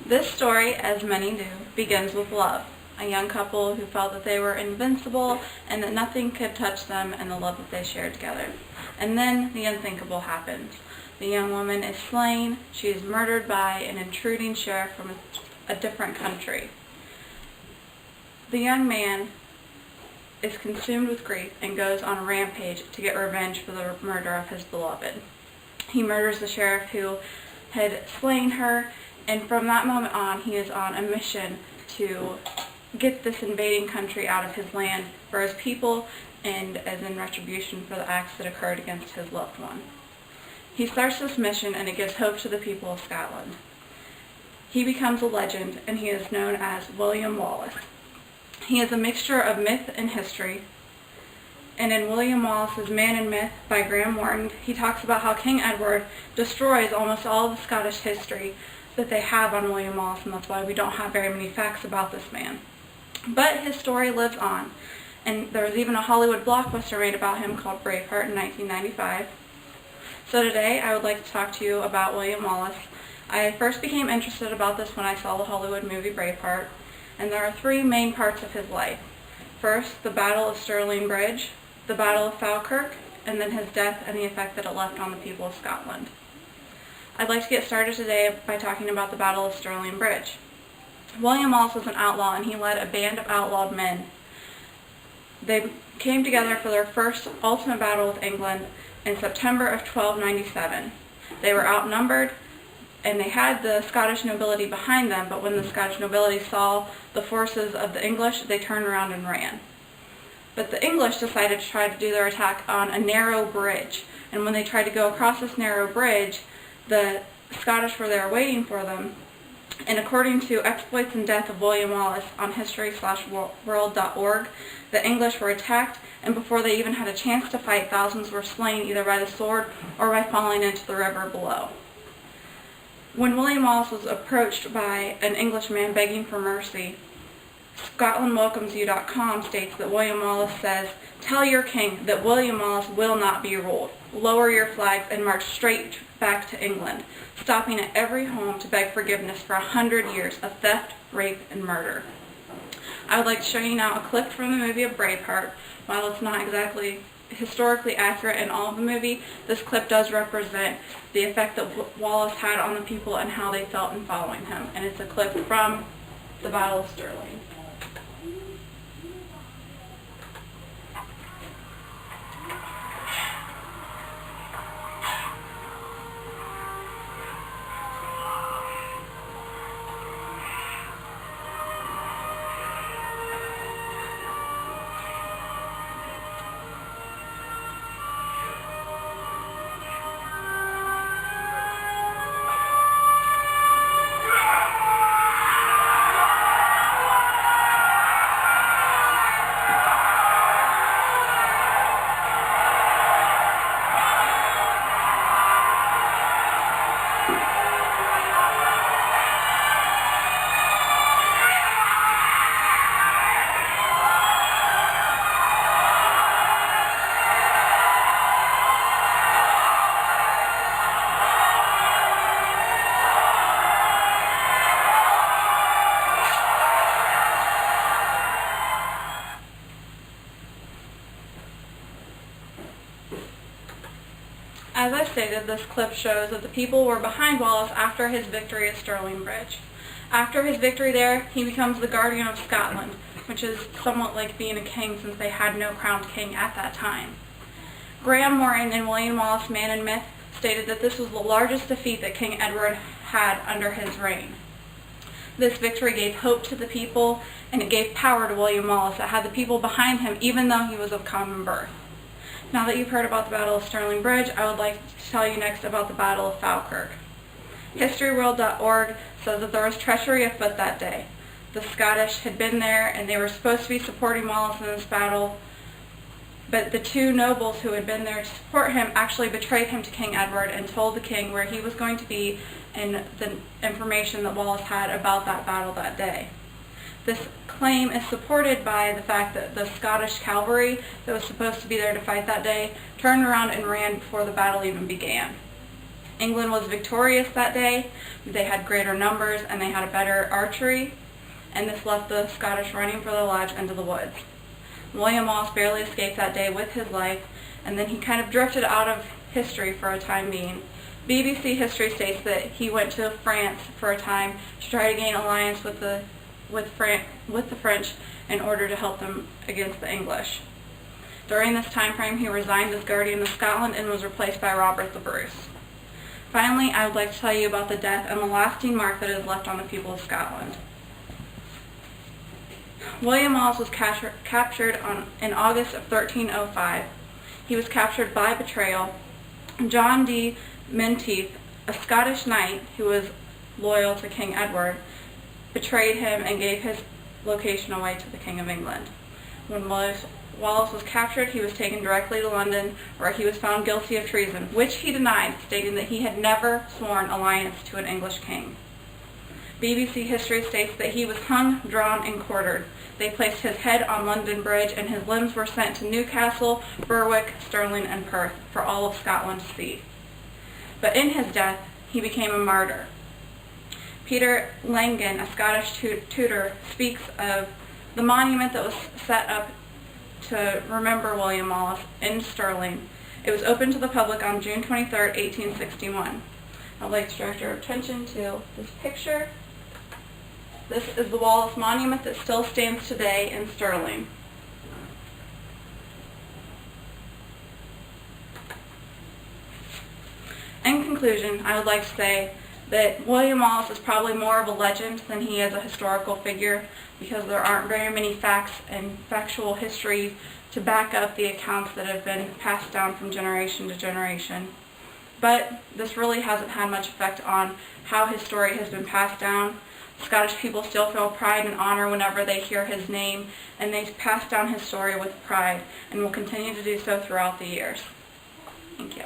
This story, as many do, begins with love. A young couple who felt that they were invincible and that nothing could touch them and the love that they shared together. And then the unthinkable happens. The young woman is slain. She is murdered by an intruding sheriff from a different country. The young man is consumed with grief and goes on a rampage to get revenge for the murder of his beloved. He murders the sheriff who had slain her, and from that moment on, he is on a mission to get this invading country out of his land for his people and as in retribution for the acts that occurred against his loved one. He starts this mission, and it gives hope to the people of Scotland. He becomes a legend, and he is known as William Wallace. He is a mixture of myth and history. And in William Wallace's Man and Myth by Graham Morton, he talks about how King Edward destroys almost all of the Scottish history that they have on William Wallace, and that's why we don't have very many facts about this man. But his story lives on, and there was even a Hollywood blockbuster made about him called Braveheart in 1995. So today I would like to talk to you about William Wallace. I first became interested about this when I saw the Hollywood movie Braveheart, and there are three main parts of his life. First, the Battle of Stirling Bridge, the Battle of Falkirk, and then his death and the effect that it left on the people of Scotland. I'd like to get started today by talking about the Battle of Stirling Bridge. William Wallace was an outlaw, and he led a band of outlawed men. They came together for their first ultimate battle with England in September of 1297. They were outnumbered, and they had the Scottish nobility behind them, but when the Scottish nobility saw the forces of the English, they turned around and ran. But the English decided to try to do their attack on a narrow bridge, and when they tried to go across this narrow bridge, the Scottish were there waiting for them. And according to Exploits and Death of William Wallace on history/world.org, the English were attacked, and before they even had a chance to fight, thousands were slain either by the sword or by falling into the river below. When William Wallace was approached by an Englishman begging for mercy, ScotlandWelcomesYou.com states that William Wallace says, "Tell your king that William Wallace will not be ruled. Lower your flags and march straight back to England, stopping at every home to beg forgiveness for 100 years of theft, rape, and murder." I would like to show you now a clip from the movie of Braveheart. While it's not exactly historically accurate in all of the movie, this clip does represent the effect that Wallace had on the people and how they felt in following him. And it's a clip from the Battle of Stirling. As I stated, this clip shows that the people were behind Wallace after his victory at Stirling Bridge. After his victory there, he becomes the guardian of Scotland, which is somewhat like being a king since they had no crowned king at that time. Graham Morton in William Wallace Man and Myth stated that this was the largest defeat that King Edward had under his reign. This victory gave hope to the people, and it gave power to William Wallace that had the people behind him even though he was of common birth. Now that you've heard about the Battle of Stirling Bridge, I would like to tell you next about the Battle of Falkirk. HistoryWorld.org says that there was treachery afoot that day. The Scottish had been there, and they were supposed to be supporting Wallace in this battle, but the two nobles who had been there to support him actually betrayed him to King Edward and told the king where he was going to be and the information that Wallace had about that battle that day. This claim is supported by the fact that the Scottish cavalry that was supposed to be there to fight that day turned around and ran before the battle even began. England was victorious that day. They had greater numbers and they had a better archery, and this left the Scottish running for their lives into the woods. William Wallace barely escaped that day with his life, and then he kind of drifted out of history for a time being. BBC history states that he went to France for a time to try to gain alliance with the French in order to help them against the English. During this time frame, he resigned as Guardian of Scotland and was replaced by Robert the Bruce. Finally, I would like to tell you about the death and the lasting mark that is left on the people of Scotland. William Wallace was captured in August of 1305. He was captured by betrayal. John de Menteith, a Scottish knight who was loyal to King Edward, betrayed him and gave his location away to the King of England. When Wallace was captured, he was taken directly to London, where he was found guilty of treason, which he denied, stating that he had never sworn alliance to an English king. BBC history states that he was hung, drawn, and quartered. They placed his head on London Bridge, and his limbs were sent to Newcastle, Berwick, Stirling, and Perth for all of Scotland to see. But in his death, he became a martyr. Peter Langan, a Scottish tutor, speaks of the monument that was set up to remember William Wallace in Stirling. It was opened to the public on June 23, 1861. I'd like to direct your attention to this picture. This is the Wallace Monument that still stands today in Stirling. In conclusion, I would like to say that William Wallace is probably more of a legend than he is a historical figure, because there aren't very many facts and factual history to back up the accounts that have been passed down from generation to generation. But this really hasn't had much effect on how his story has been passed down. Scottish people still feel pride and honor whenever they hear his name, and they pass down his story with pride, and will continue to do so throughout the years. Thank you.